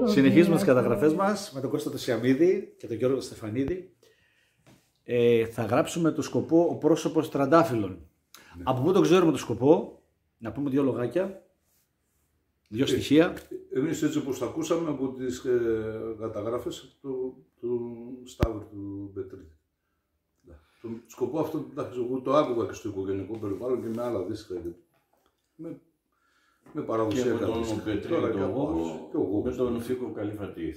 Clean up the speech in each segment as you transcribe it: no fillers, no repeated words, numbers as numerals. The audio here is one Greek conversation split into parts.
Συνεχίζουμε τις καταγραφές μας με τον Κώστα το Σιαμίδη και τον Γιώργο Στεφανίδη. Θα γράψουμε το σκοπό «Ο πρόσωπος τραντάφυλλων». Από πού το ξέρουμε το σκοπό? Να πούμε δύο λογάκια, δύο στοιχεία. Εμείς έτσι όπως το ακούσαμε από τις καταγράφες του Σταύρου του Πετρίδη. Το σκοπό αυτό εγώ το άκουγα και στο οικογενειακό περιβάλλον και με άλλα δίσκα. Με παραδοσιακά και με τον Πετρίδη και με τον Φίκο Καλυφατίδη.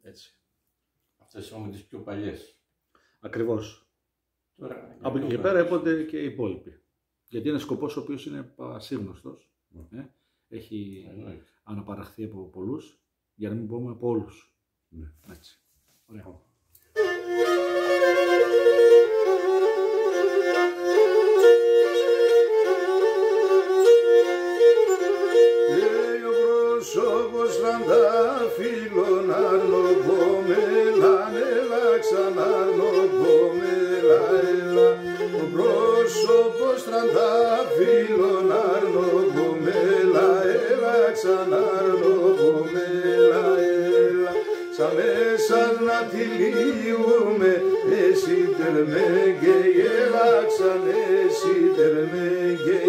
Έτσι. Αυτές είναι τις πιο παλιές. Ακριβώς. Τώρα, από εκεί και πέρα έπονται και οι υπόλοιποι. Γιατί είναι σκοπός ο οποίος είναι πασίγνωστος. Έχει αναπαραχθεί από πολλούς, για να μην πούμε από όλους. Έτσι. Ωραία. Όπως τραντάφυλλων αρνοπόμελα, έλα ξαναρνοπόμελα, έλα. Ο πρόσωπος τραντάφυλλων αρνοπόμελα, έλα ξαναρνοπόμελα, έλα. Σαν μέσα να τη λύουμε, εσύ τερμέγγε, έλα ξαν εσύ τερμέγγε,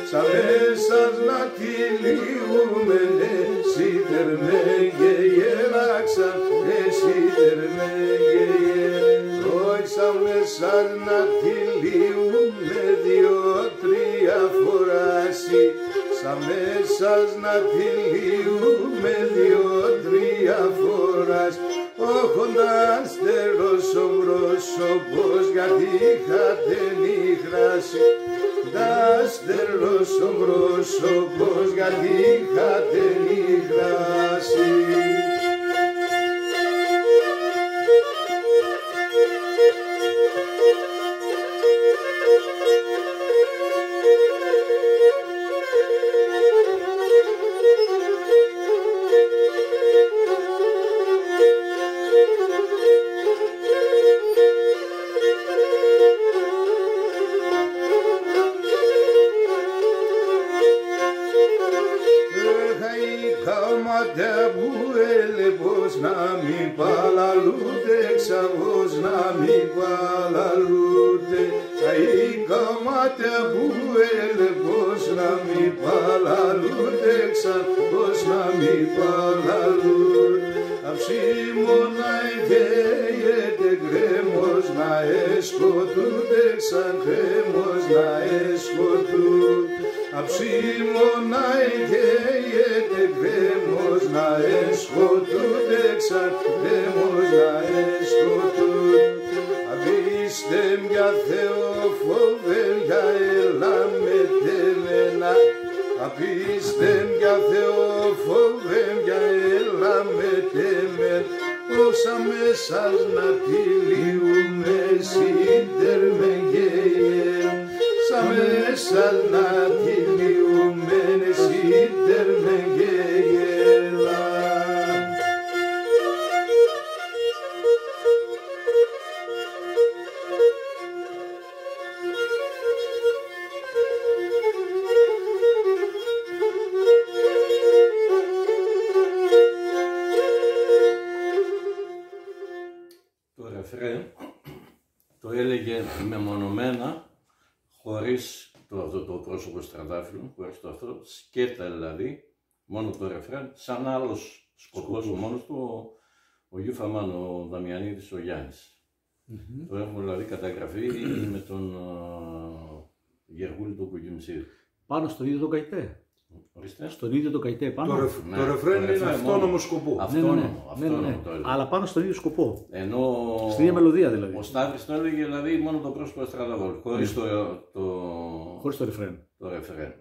σαν μέσα να τη λύουμε, εσύ τερμέγγε, έλαξαν, εσύ τερμέγγε. Όχι σαν μέσα να τη λύουμε, δύο-τρία φοράσει, σαν μέσα να τη λύουμε, δύο-τρία φοράς. Όχοντας τέλος ο πρόσωπος, γιατί είχατε νύχραση. Δάστερος ο πρόσωπος, γιατί είχατε νύχραση. Πώς να μην παλαλούτε, ξαβός να μην παλαλούτε. Οι καμάτια που έλε πώς να μην παλαλούτε, ξαβός να μην παλαλούτε. Αψίμωνα εγγέγεται γκρέμος να εσκοτούτε, σαν γκρέμος να εσκοτούτε. Αψίμωνα εγγέγεται γκρέμος να εσκοτούτε, σαν γκρέμος να εσκοτούτε. Αφήστε μια θεοφοβέλια, έλα με τεμένα. Αφήστε μια θεοφοβέλια, έλα με τεμένα. Όσα μέσα να τη λύουμε, σύντερμεγγε. Σαν μέσα να τη λύουμε, σύντερμεγγε. Το έλεγε μεμονωμένα, χωρίς το πρόσωπο στραντάφυλλο, χωρίς το αυτό, σκέτα δηλαδή, μόνο το ρεφρέν, σαν άλλος σκοπός μόνος του, ο Γιου Φαμάν, ο Δαμιανίδης, ο Γιάννης. Το έχουμε δηλαδή καταγραφεί με τον Γεργούλη του Κουκκιμψίδη. Πάνω στον ίδιο το καϊτέ. Στον ίδιο το καϊτέ πάνω. Το ρεφρέν είναι αυτόνομο σκοπό. Αυτόνομο. Αλλά πάνω στον ίδιο σκοπό. Ενώ στην ίδια μελωδία δηλαδή. Ο Σταύρης το έλεγε δηλαδή μόνο το πρόσωπο στρανταβόλ. Χωρίς το ρεφρέν.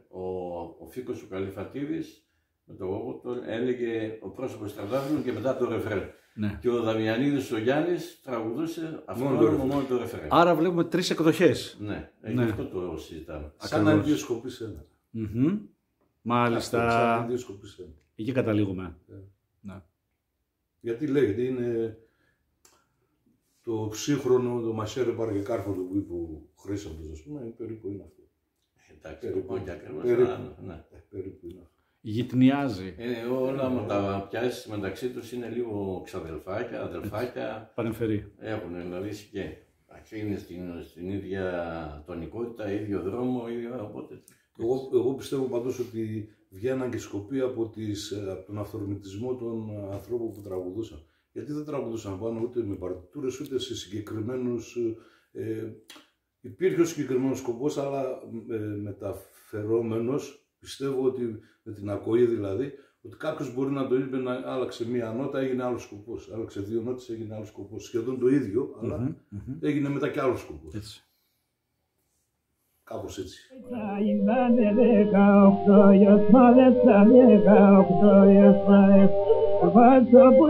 Ο Φίκος ο Καλυφατίδης με το Γόγκο, έλεγε ο πρόσωπος Τραντάφυλλου και μετά το ρεφρέν. Ναι. Και ο Δαμιανίδης ο Γιάννης τραγουδούσε μόνο το ρεφρέν. Άρα βλέπουμε 3 εκδοχές. Ναι, Ναι. αυτό το συζητάμε. Σαν να είναι 2 σκοποί σε ένα. Μάλιστα. Σαν να είναι 2 σκοποί σε ένα. Εκεί καταλήγουμε. Ναι. Γιατί λέγεται, είναι το σύγχρονο, το μασέρε παραγεκάρφωτο που είπε ο Χρήσαντος, ας πούμε, περίπου είναι αυτό. Εντάξει, το πω και ακριβώς. Ναι. Περίπου είναι αυτό. Γυτνιάζει. Όλα με τα πιάσεις μεταξύ τους είναι λίγο ξαδελφάκια, αδελφάκια. Πανεμφερεί. Έχουν δηλαδή και είναι στην ίδια τονικότητα, ίδιο δρόμο, οπότε. Εγώ πιστεύω πάντως ότι βγαίναν και σκοποί από τον αυθορμητισμό των ανθρώπων που τραγουδούσαν. Γιατί δεν τραγουδούσαν πάνω ούτε με παρτιτούρες ούτε σε συγκεκριμένους. Υπήρχε ο συγκεκριμένος σκοπός, αλλά μεταφερόμενος, πιστεύω ότι με την ακοή δηλαδή, ότι κάποιος μπορεί να το είπε να άλλαξε μία νότα, έγινε άλλος σκοπός. Άλλαξε 2 νότες, έγινε άλλος σκοπός. Σχεδόν το ίδιο, αλλά έγινε μετά και άλλος σκοπός. Έτσι. Κάπως έτσι. Βάζω που